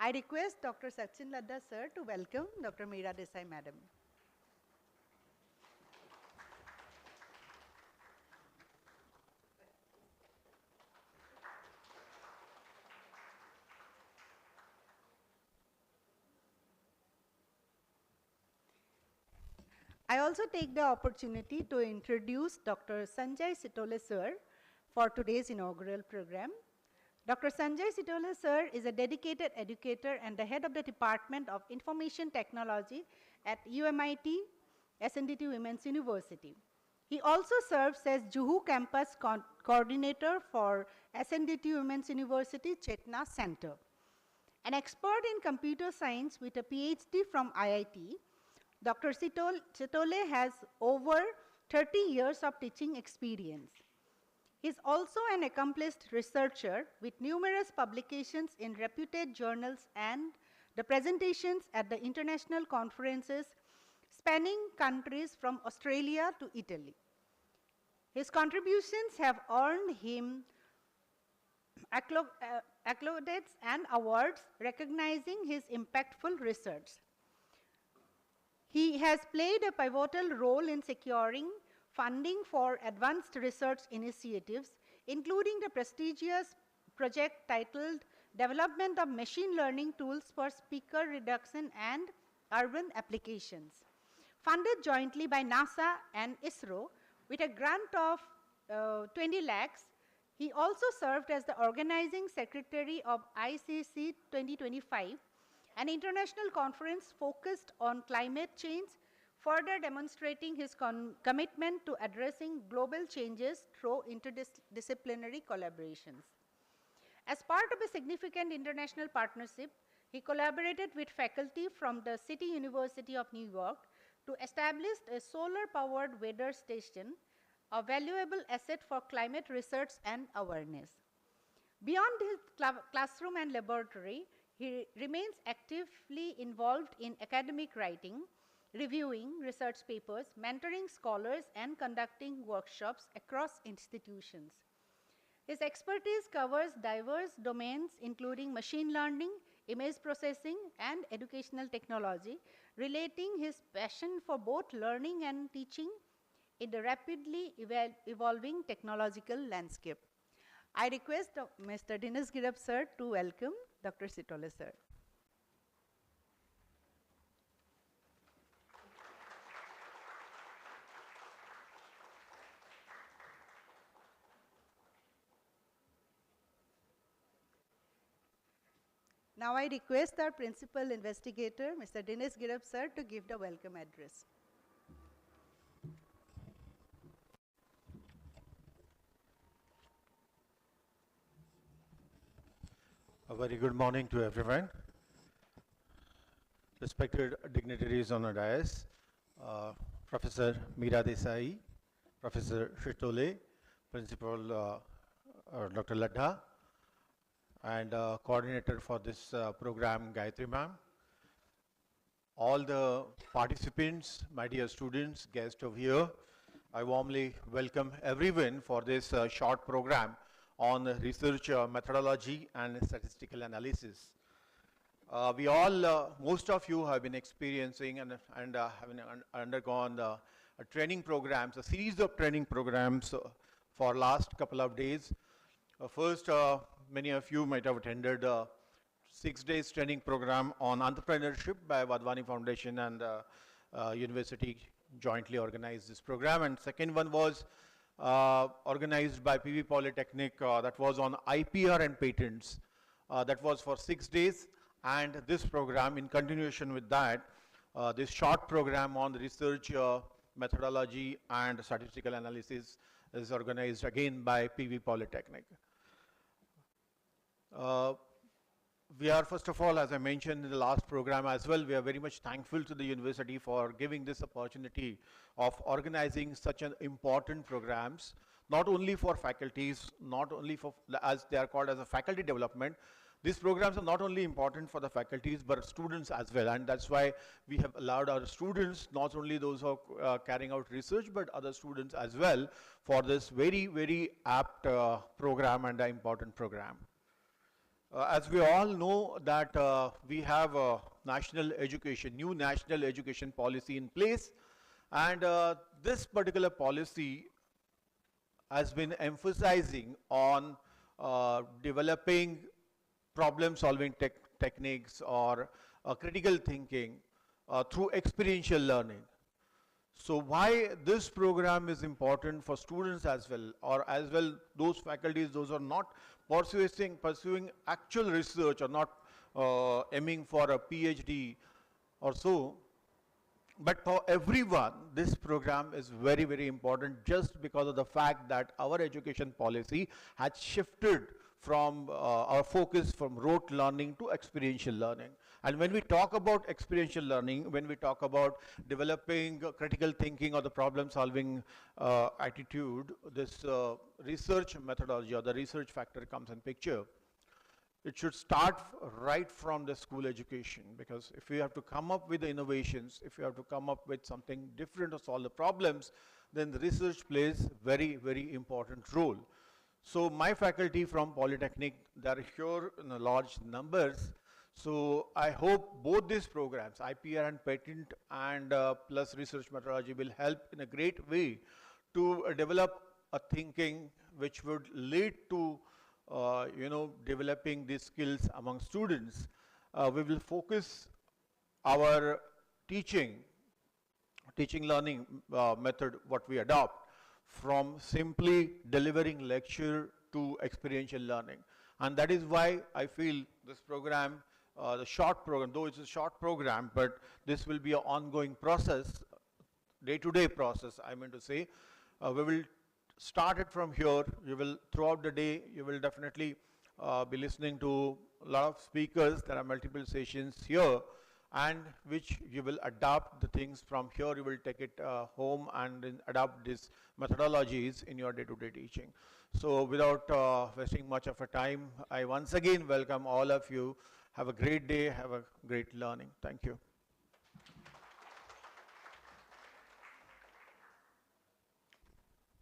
I request Dr. Sachin Ladda sir to welcome Dr. Meera Desai madam. I also take the opportunity to introduce Dr. Sanjay Sitole sir for today's inaugural program. Dr. Sanjay Sitole sir is a dedicated educator and the head of the Department of Information Technology at UMIT SNDT Women's University. He also serves as Juhu Campus Coordinator for SNDT Women's University Chetna Center. An expert in computer science with a PhD from IIT, Dr. Sitole has over 30 years of teaching experience. He is also an accomplished researcher with numerous publications in reputed journals and the presentations at the international conferences spanning countries from Australia to Italy. His contributions have earned him accolades and awards recognizing his impactful research. He has played a pivotal role in securing funding for advanced research initiatives, including the prestigious project titled Development of Machine Learning Tools for Speaker Reduction and Urban Applications, funded jointly by NASA and ISRO with a grant of 20 lakhs. He also served as the organizing secretary of ICC 2025, an international conference focused on climate change, further demonstrating his commitment to addressing global changes through interdisciplinary collaborations. As part of a significant international partnership, he collaborated with faculty from the City University of New York to establish a solar-powered weather station, a valuable asset for climate research and awareness. Beyond his classroom and laboratory, he remains actively involved in academic writing, reviewing research papers, mentoring scholars, and conducting workshops across institutions. His expertise covers diverse domains including machine learning, image processing, and educational technology, relating his passion for both learning and teaching in the rapidly evolving technological landscape. I request Mr. Dinesh Girab sir to welcome Dr. Sitole sir. Now I request our principal investigator, Mr. Dinesh Girab sir, to give the welcome address. A very good morning to everyone. Respected dignitaries on the dais, Professor Meera Desai, Professor Sitole, Principal Dr. Ladda, and coordinator for this program, Gayatri ma'am. All the participants, my dear students, guests of here, I warmly welcome everyone for this short program on research methodology and statistical analysis. We all, most of you have been experiencing and having undergone a training programs, a series of training programs for last couple of days. First, many of you might have attended 6 days training program on entrepreneurship by Vadvani Foundation and University jointly organized this program. And second one was organized by PV Polytechnic, that was on IPR and patents. That was for 6 days. And this program, in continuation with that, this short program on research methodology and statistical analysis is organized again by PV Polytechnic. We are, first of all, as I mentioned in the last program as well, we are very much thankful to the university for giving this opportunity of organizing such an important programs, not only for faculties, not only for, as they are called as a faculty development. These programs are not only important for the faculties, but students as well. And that's why we have allowed our students, not only those who are carrying out research, but other students as well, for this very, very apt program and important program. As we all know that we have a new national education policy in place, and this particular policy has been emphasizing on developing problem solving techniques or critical thinking through experiential learning. So why this program is important for students as well, or as well those faculties, those are not pursuing actual research or not aiming for a PhD or so, but for everyone, this program is very, very important just because of the fact that our education policy has shifted from our focus from rote learning to experiential learning. And when we talk about experiential learning, when we talk about developing critical thinking or the problem solving attitude, this research methodology or the research factor comes in picture. It should start right from the school education, because if you have to come up with the innovations, if you have to come up with something different to solve the problems, then the research plays very, very important role. So my faculty from Polytechnic, they are here in large numbers. So I hope both these programs, IPR and patent and plus research methodology, will help in a great way to develop a thinking which would lead to developing these skills among students. We will focus our teaching learning method, what we adopt, from simply delivering lecture to experiential learning. And that is why I feel this program, the short program, though it's a short program, but this will be an ongoing process, day-to-day process, I mean to say. We will start it from here. You will, throughout the day, you will definitely be listening to a lot of speakers. There are multiple sessions here, and which you will adapt the things from here. You will take it home and then adapt these methodologies in your day-to-day teaching. So without wasting much of a time, I once again welcome all of you. Have a great day. Have a great learning. Thank you.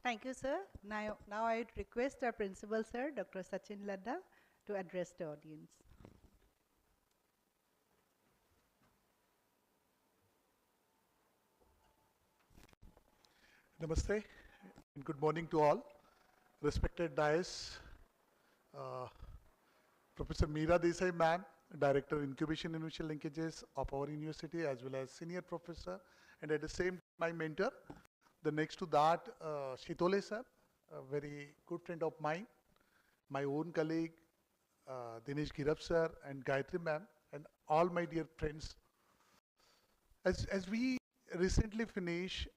Thank you, sir. Now I would request our principal, sir, Dr. Sachin Ladda, to address the audience. Namaste and good morning to all. Respected dais, Professor Meera Desai ma'am, Director Incubation Innovation Linkages of our university, as well as Senior Professor, and at the same time my mentor. The next to that, Shitole sir, a very good friend of mine, my own colleague, Dinesh Girab sir, and Gayatri ma'am, and all my dear friends. As we recently finished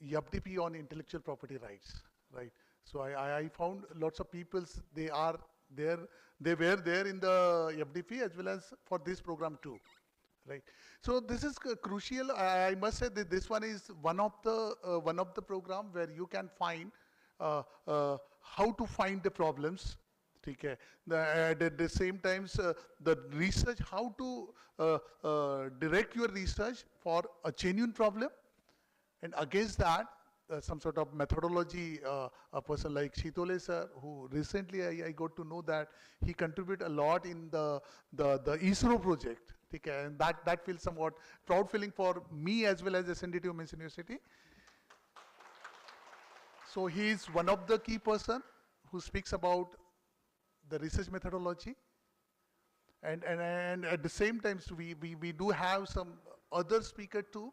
YPDP on intellectual property rights, right? So I found lots of people, they were there in the YPDP as well as for this program too. Right. So this is crucial. I must say that this one is one of the program where you can find how to find the problems. Okay. At the same time, the research, how to direct your research for a genuine problem, and against that, some sort of methodology. A person like Shitole sir, who recently I got to know that he contributed a lot in the ISRO project. Okay, and that feels somewhat proud feeling for me as well as SNDT Women's University. So he is one of the key person who speaks about the research methodology, and at the same time we do have some other speaker too,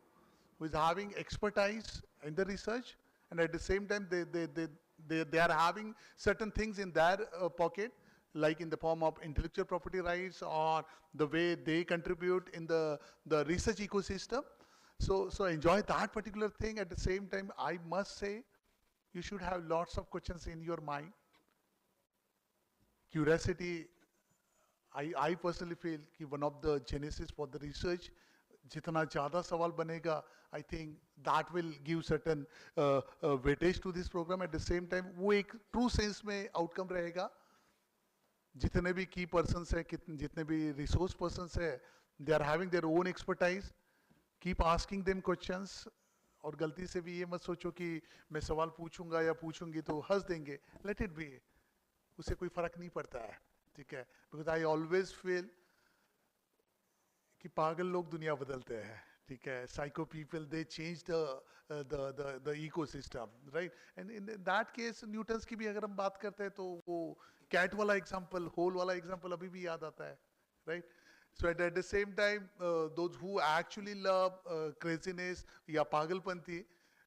who is having expertise in the research, and at the same time they are having certain things in their pocket, like in the form of intellectual property rights or the way they contribute in the research ecosystem. So enjoy that particular thing. At the same time, I must say, you should have lots of questions in your mind. Curiosity, I personally feel that one of the genesis for the research, jitna zyada sawal banega, I think that will give certain weightage to this program. At the same time, वो एक true sense में outcome रहेगा. जितने भी key persons हैं, जितने भी resource persons हैं, they are having their own expertise. Keep asking them questions. और गलती से भी ये मत सोचो कि मैं सवाल पूछूंगा या पूछूंगी तो हंस देंगे. Let it be. उससे कोई फर्क नहीं पड़ता है. ठीक है, because I always feel कि पागल लोग दुनिया बदलते हैं, ठीक है, psycho people they change the ecosystem, right? And in that case Newton's की भी अगर हम बात करते हैं तो वो कैट वाला एग्जांपल, होल वाला एग्जांपल अभी भी याद आता है, right? So at the same time those who actually love craziness या पागलपंती,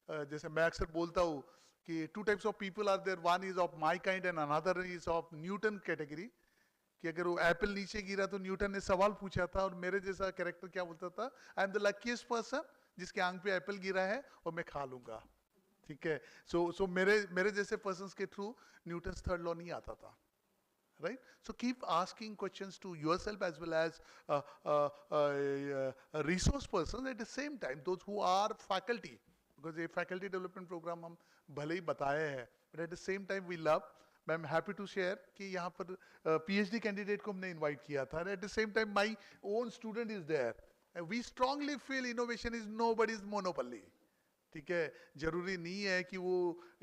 जैसे मैं अक्सर बोलता हूँ कि two types of people are there, one is of my kind and another is of Newton category, कि अगर वो एप्पल नीचे गिरा तो न्यूटन ने सवाल पूछा था और मेरे जैसा कैरेक्टर क्या बोलता था, I am the luckiest person जिसके आंख पे एप्पल गिरा है और मैं खा लूंगा, ठीक है. सो मेरे जैसे पर्सन्स के थ्रू न्यूटन्स थर्ड लॉ नहीं आता था, right? So keep asking questions to yourself as well as resource persons at the same time, those who are faculty, because a faculty development program हम भले ही बताए हैं, but at the same time we love. I am happy to share कि यहाँ पर PhD candidate को हमने invite किया था. At the same time my own student is there. And we strongly feel innovation is nobody's monopoly. ठीक है, जरूरी नहीं है कि वो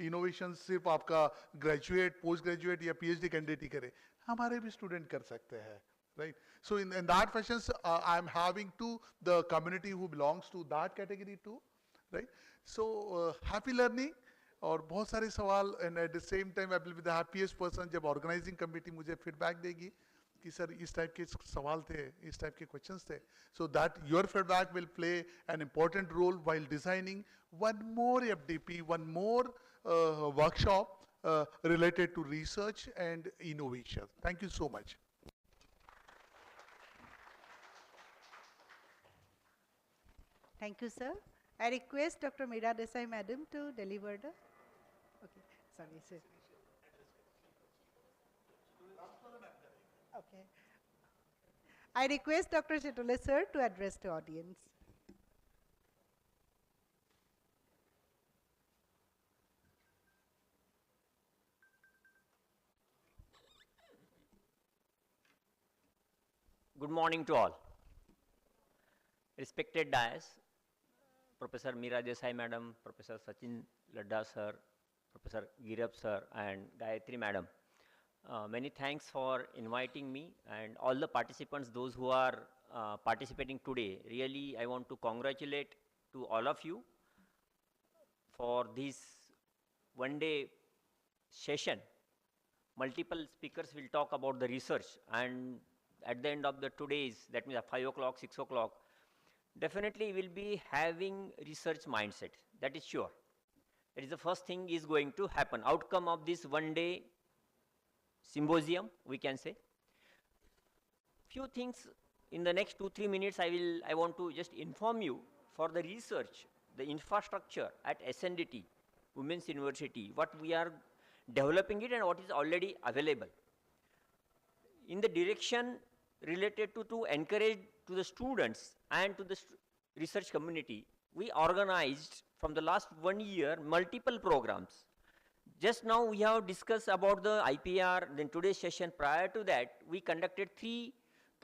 innovation सिर्फ आपका graduate, post graduate या PhD candidate ही करे, हमारे भी student कर सकते हैं, right? So in that fashion I am having to the community who belongs to that category too, right? So happy learning. और बहुत सारे सवाल, and at the same time I will be the happiest person जब organising committee मुझे feedback देगी कि sir इस type के सवाल थे, इस टाइप के क्वेश्चंस थे, so that your feedback will play an important role while designing one more FDP, one more workshop related to research and innovation. Thank you so much. Thank you, sir. I request Dr. Meera Desai, madam, to deliver the. Okay, sorry, sir. Okay. I request Dr. Chitole, sir, to address the audience. Good morning to all. Respected dais, Professor Meera Desai madam, Professor Sachin Ladda sir, Professor Girab sir and Gayatri madam. Many thanks for inviting me and all the participants, those who are participating today. Really, I want to congratulate to all of you for this one-day session. Multiple speakers will talk about the research, and at the end of the today's, that means at 5 o'clock, 6 o'clock, definitely will be having research mindset, that is sure. That is the first thing is going to happen. Outcome of this one-day symposium, we can say. Few things in the next 2-3 minutes I want to just inform you for the research, the infrastructure at SNDT, Women's University, what we are developing it and what is already available. In the direction related to encourage to the students and to the research community, we organized from the last 1 year multiple programs. Just now we have discussed about the IPR, then today's session. Prior to that, we conducted 3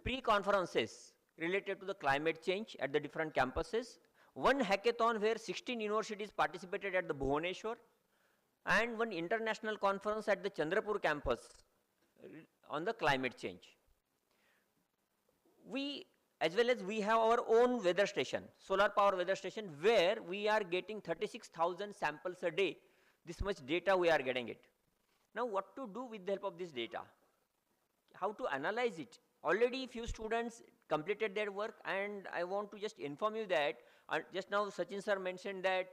pre-conferences related to the climate change at the different campuses. One hackathon where 16 universities participated at the Bhubaneswar, and one international conference at the Chandrapur campus on the climate change. We, as well as we have our own weather station, solar power weather station, where we are getting 36,000 samples a day. This much data we are getting it. Now what to do with the help of this data? How to analyze it? Already few students completed their work, and I want to just inform you that just now Sachin sir mentioned that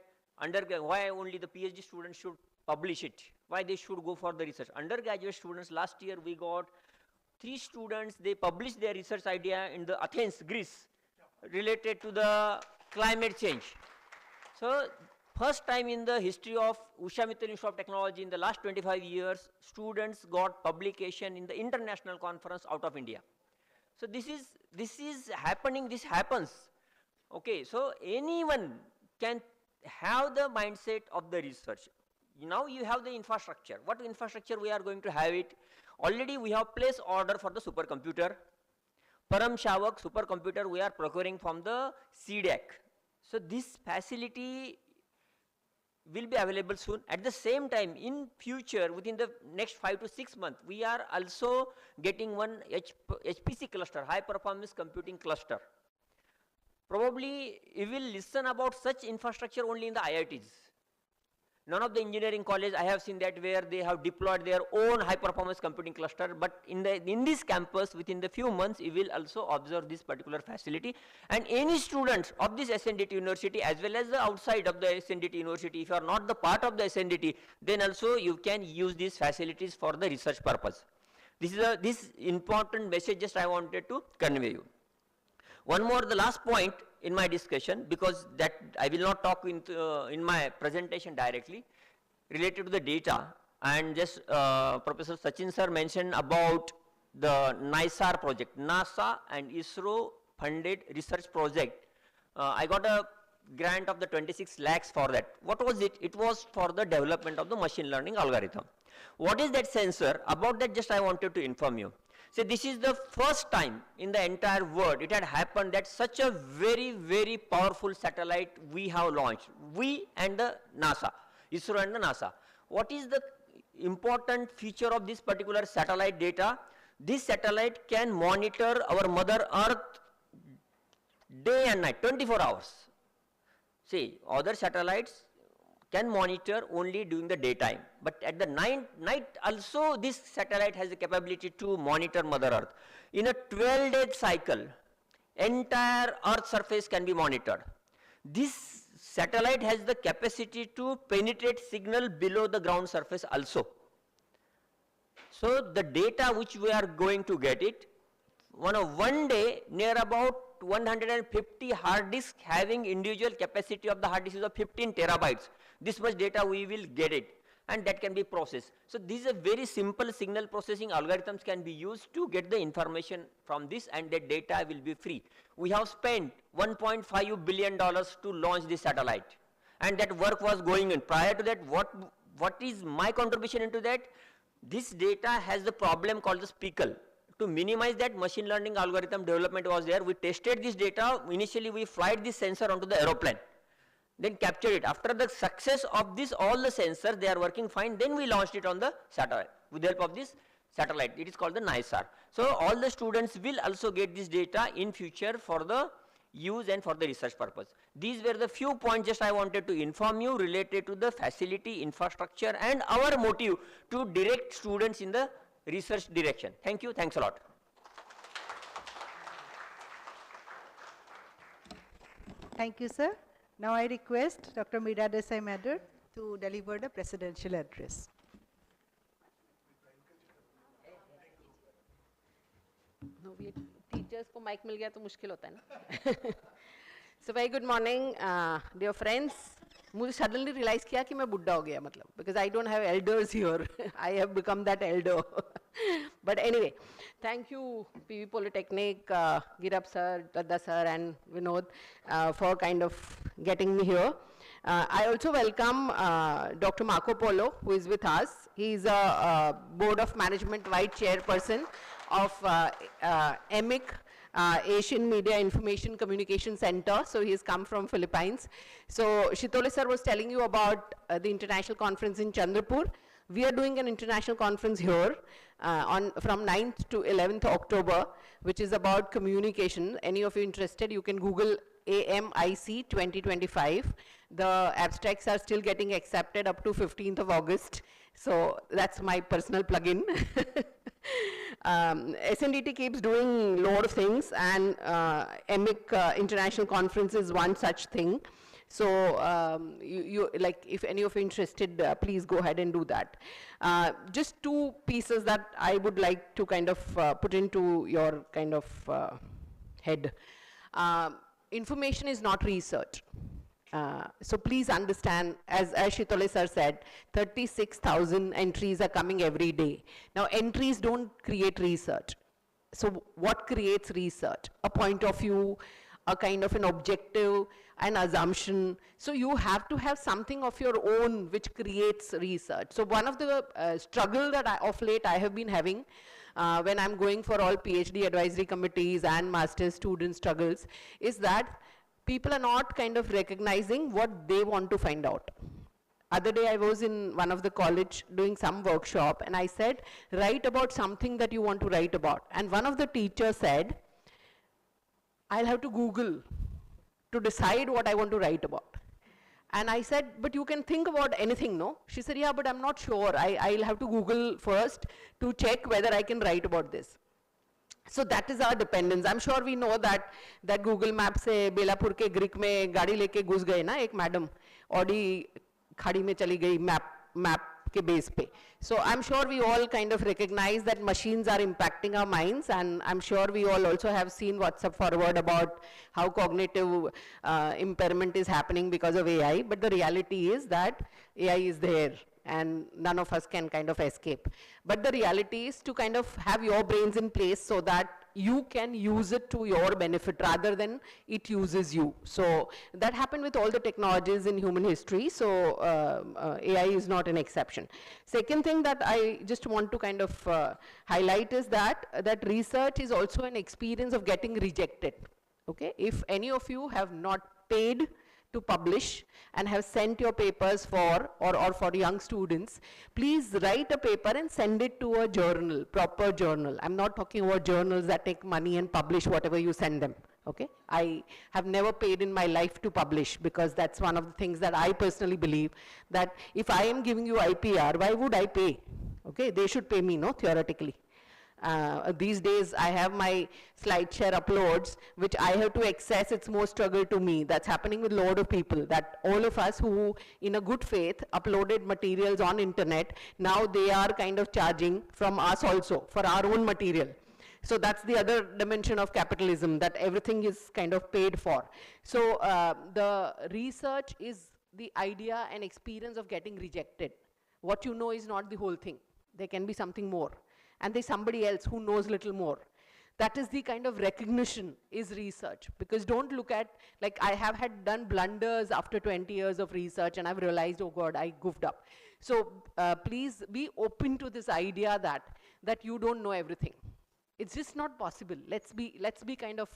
why only the PhD students should publish it, why they should go for the research. Undergraduate students, last year we got 3 students, they published their research idea in the Athens, Greece, related to the climate change. So first time in the history of Usha Mittal Institute of Technology in the last 25 years, students got publication in the international conference out of India. So this is happening, this happens. Okay, so anyone can have the mindset of the research. Now you have the infrastructure. What infrastructure we are going to have it? Already we have placed order for the supercomputer. Param Shavak supercomputer we are procuring from the CDEC. So this facility will be available soon. At the same time, in future, within the next 5 to 6 months, we are also getting one HPC cluster, high performance computing cluster. Probably you will listen about such infrastructure only in the IITs. None of the engineering college I have seen that where they have deployed their own high performance computing cluster, but in this campus within the few months you will also observe this particular facility, and any students of this SNDT university as well as the outside of the SNDT university, if you are not the part of the SNDT, then also you can use these facilities for the research purpose. This is this important message just I wanted to convey you. One more, the last point in my discussion, because that I will not talk in my presentation directly, related to the data, and just Professor Sachin sir mentioned about the NISAR project, NASA and ISRO funded research project. I got a grant of the 26 lakhs for that. What was it? It was for the development of the machine learning algorithm. What is that sensor? About that just I wanted to inform you. So this is the first time in the entire world it had happened that such a very, very powerful satellite we have launched. We and the NASA, ISRO and the NASA. What is the important feature of this particular satellite data? This satellite can monitor our Mother Earth day and night, 24 hours. See, other satellites can monitor only during the daytime, but at the night also this satellite has the capability to monitor Mother Earth. In a 12-day cycle, entire Earth surface can be monitored. This satellite has the capacity to penetrate signal below the ground surface also. So the data which we are going to get it, one day near about 150 hard disks having individual capacity of the hard disk is of 15 terabytes. This much data we will get it, and that can be processed. So this is a very simple signal processing algorithms can be used to get the information from this, and that data will be free. We have spent $1.5 billion to launch this satellite, and that work was going on. Prior to that, what is my contribution into that? This data has the problem called the speckle. To minimize that, machine learning algorithm development was there. We tested this data. Initially, we flight this sensor onto the aeroplane, then captured it. After the success of this, all the sensors, they are working fine. Then we launched it on the satellite with the help of this satellite. It is called the NISAR. So all the students will also get this data in future for the use and for the research purpose. These were the few points just I wanted to inform you related to the facility, infrastructure, and our motive to direct students in the research direction. Thank you. Thanks a lot. Thank you, sir. Now I request Dr. Meera Desai-Madar to deliver the presidential address. No, teachers को mic मिल गया तो मुश्किल होता है ना. So very good morning, dear friends. मुझे suddenly realize किया कि मैं बुड्ढा हो गया मतलब, because I don't have elders here. I have become that elder. But anyway, thank you PV Polytechnic, Girab sir, Vithaldas sir and Vinod for kind of getting me here. I also welcome Dr. Marco Polo, who is with us. He is a Board of Management Vice Chairperson of EMIC, Asian Media Information Communication Center. So he has come from Philippines. So Shitole sir was telling you about the international conference in Chandrapur. We are doing an international conference here from 9th to 11th October, which is about communication. Any of you interested, you can Google AMIC 2025. The abstracts are still getting accepted up to 15th of August. So that's my personal plug-in. SNDT keeps doing a lot of things, and EMIC International Conference is one such thing. So like, if any of you interested, please go ahead and do that. Just two pieces that I would like to kind of put into your kind of head. Information is not research. So please understand, as Shitole sir said, 36,000 entries are coming every day. Now entries don't create research. So what creates research? A point of view, a kind of an objective, an assumption. So you have to have something of your own which creates research. So one of the struggle that of late I have been having when I'm going for all PhD advisory committees and master's student struggles is that people are not kind of recognizing what they want to find out. Other day I was in one of the college doing some workshop and I said, write about something that you want to write about. And one of the teachers said, I'll have to Google to decide what I want to write about. And I said, but you can think about anything, no? She said, yeah, but I'm not sure. I'll have to Google first to check whether I can write about this. So that is our dependence. I'm sure we know that Google Maps से बेलापुर के Greek में गाड़ी लेके घुस गए ना एक madam, Audi खाड़ी में चली गई map के base पे. So I'm sure we all kind of recognize that machines are impacting our minds, and I'm sure we all also have seen WhatsApp forward about how cognitive impairment is happening because of AI, but the reality is that AI is there and none of us can kind of escape. But the reality is to kind of have your brains in place so that you can use it to your benefit rather than it uses you. So that happened with all the technologies in human history, so AI is not an exception. Second thing that I just want to kind of highlight is that research is also an experience of getting rejected. Okay, if any of you have not paid to publish and have sent your papers for young students, please write a paper and send it to a journal, proper journal. I'm not talking about journals that take money and publish whatever you send them, okay? I have never paid in my life to publish because that's one of the things that I personally believe, that if I am giving you IPR, why would I pay? Okay, they should pay me, no, theoretically. These days I have my SlideShare uploads, which I have to access. It's more struggle to me. That's happening with a lot of people, that all of us who in a good faith uploaded materials on internet, now they are kind of charging from us also for our own material. So that's the other dimension of capitalism, that everything is kind of paid for. So the research is the idea and experience of getting rejected. What you know is not the whole thing. There can be something more. And there's somebody else who knows little more. That is the kind of recognition is research. Because don't look at, like I have had done blunders after 20 years of research and I've realized, oh God, I goofed up. So please be open to this idea that you don't know everything. It's just not possible. Let's be kind of,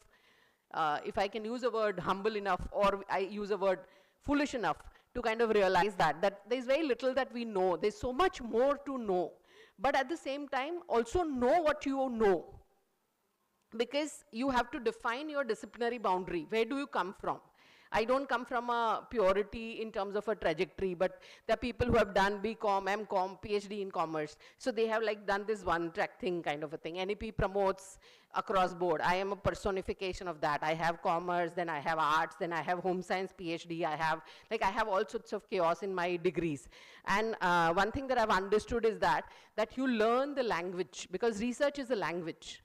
if I can use a word, humble enough, or I use a word foolish enough to kind of realize that there's very little that we know. There's so much more to know. But at the same time, also know what you know. Because you have to define your disciplinary boundary. Where do you come from? I don't come from a purity in terms of a trajectory, but there are people who have done BCom, MCom, PhD in commerce. So they have like done this one track thing kind of a thing. NEP promotes across board. I am a personification of that. I have commerce, then I have arts, then I have home science PhD. I have all sorts of chaos in my degrees. And one thing that I've understood is that you learn the language, because research is a language.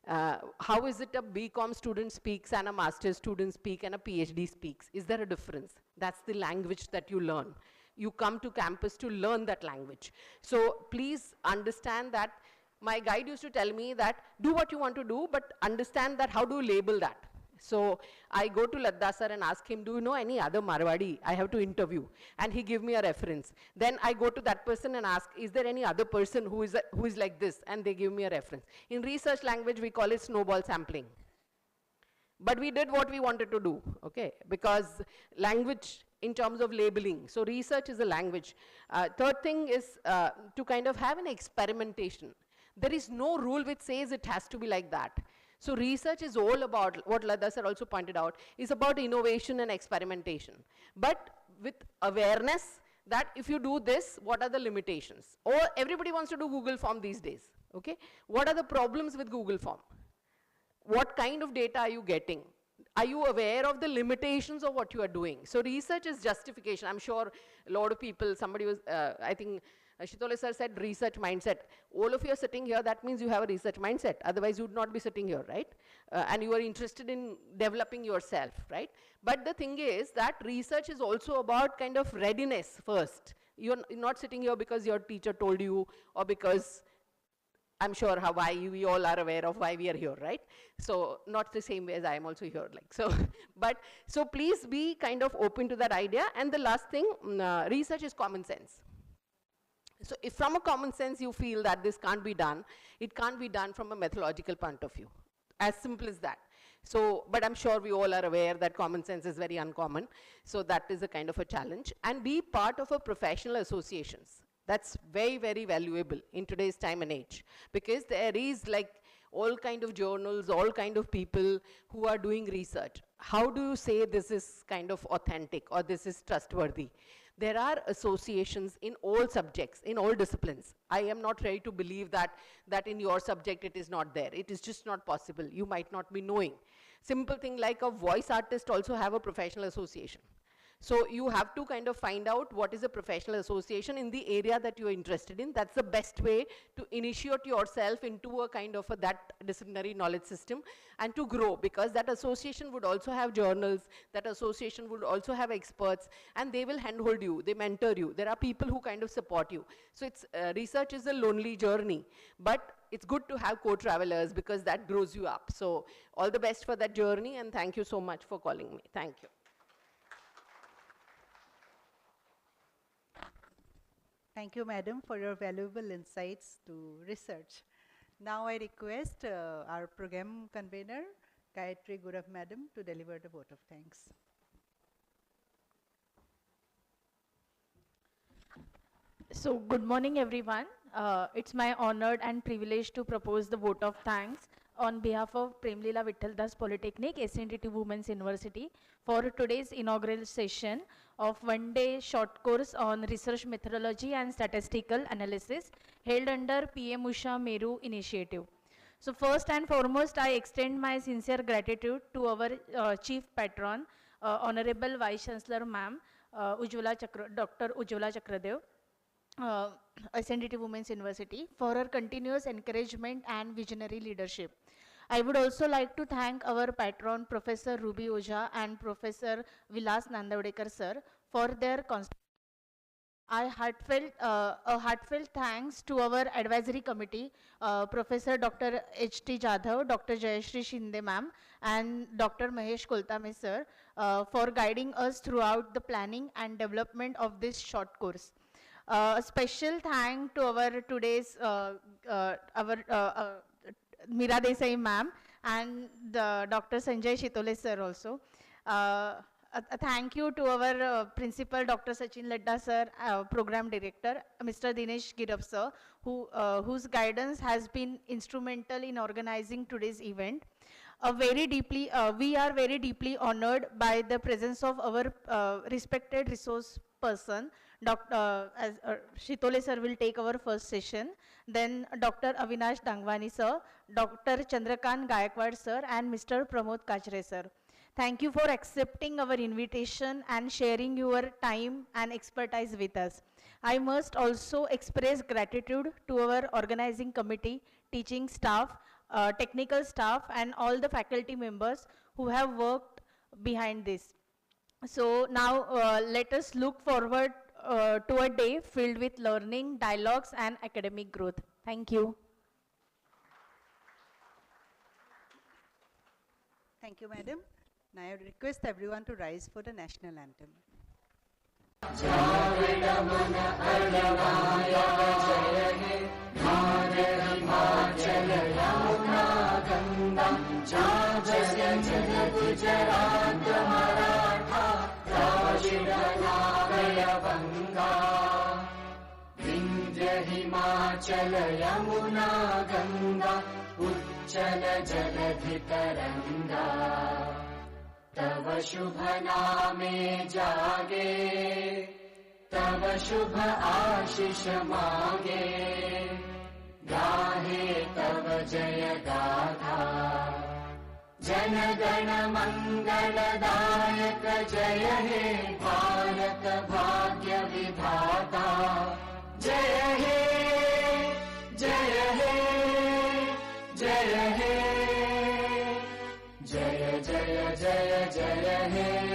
How is it a BCom student speaks and a master's student speaks and a PhD speaks? Is there a difference? That's the language that you learn. You come to campus to learn that language. So please understand that. My guide used to tell me that do what you want to do, but understand that how do you label that? So I go to Vithaldas sir and ask him, do you know any other Marwadi I have to interview? And he give me a reference. Then I go to that person and ask, is there any other person who is like this? And they give me a reference. In research language, we call it snowball sampling. But we did what we wanted to do, okay? Because language in terms of labeling. So research is a language. Third thing is to kind of have an experimentation. There is no rule which says it has to be like that. So research is all about, what Vithaldas sir also pointed out, is about innovation and experimentation. But with awareness that if you do this, what are the limitations? Or everybody wants to do Google form these days, okay? What are the problems with Google form? What kind of data are you getting? Are you aware of the limitations of what you are doing? So research is justification. I'm sure a lot of people, somebody was, I think, Shitole sir said research mindset. All of you are sitting here, that means you have a research mindset. Otherwise, you would not be sitting here, right? And you are interested in developing yourself, right? But the thing is that research is also about kind of readiness first. You're not sitting here because your teacher told you, or because I'm sure why we all are aware of why we are here, right? So not the same way as I am also here, like so. But so please be kind of open to that idea. And the last thing, research is common sense. So if from a common sense you feel that this can't be done, it can't be done from a methodological point of view. As simple as that. So, but I'm sure we all are aware that common sense is very uncommon. So that is a kind of a challenge. And be part of a professional associations. That's very, very valuable in today's time and age, because there is like all kind of journals, all kind of people who are doing research. How do you say this is kind of authentic or this is trustworthy? There are associations in all subjects, in all disciplines. I am not ready to believe that in your subject it is not there. It is just not possible. You might not be knowing. Simple thing like a voice artist also have a professional association. So you have to kind of find out what is a professional association in the area that you are interested in. That's the best way to initiate yourself into a kind of that disciplinary knowledge system and to grow, because that association would also have journals, that association would also have experts, and they will handhold you, they mentor you. There are people who kind of support you. So it's, research is a lonely journey, but it's good to have co-travelers because that grows you up. So all the best for that journey, and thank you so much for calling me. Thank you. Thank you, madam, for your valuable insights to research. Now I request our program convener, Gayatri Gurav madam, to deliver the vote of thanks. So, good morning, everyone. It's my honor and privilege to propose the vote of thanks on behalf of Premlila Vithaldas Polytechnic, SNDT Women's University, for today's inaugural session of one-day short course on research methodology and statistical analysis held under PM-USHA MERU initiative. So first and foremost, I extend my sincere gratitude to our chief patron, Honorable Vice Chancellor Ma'am, Dr. Ujjwala Chakradev, SNDT Women's University, for her continuous encouragement and visionary leadership. I would also like to thank our patron, Professor Ruby Ojha and Professor Vilas Nandavadekar sir, for their constant. A heartfelt thanks to our advisory committee, Professor Dr. H.T. Jadhav, Dr. Jayashree Shinde ma'am, and Dr. Mahesh Koltame sir, for guiding us throughout the planning and development of this short course. A special thank to our today's Meera Desai ma'am and Dr. Sanjay Shitole sir also. A thank you to our principal Dr. Sachin Ladda sir, program director, Mr. Dinesh Girab sir, whose guidance has been instrumental in organizing today's event. We are very deeply honored by the presence of our respected resource person. Shitole sir will take our first session. Then Dr. Avinash Dangwani sir, Dr. Chandrakant Gayakwad sir, and Mr. Pramod Kachre sir. Thank you for accepting our invitation and sharing your time and expertise with us. I must also express gratitude to our organizing committee, teaching staff, technical staff, and all the faculty members who have worked behind this. So now let us look forward to a day filled with learning, dialogues, and academic growth. Thank you. Thank you, madam. Now I request everyone to rise for the national anthem. Himachal Yamuna Ganga उच्चल जलधि तरंगा तव शुभ नामे जागे तव शुभ आशीष मांगे गाहे तव जय गाथा जन गण मंगलदायक जय हे भारत भाग्य विधाता जय हे जय हे जय हे जय जय जय जय हे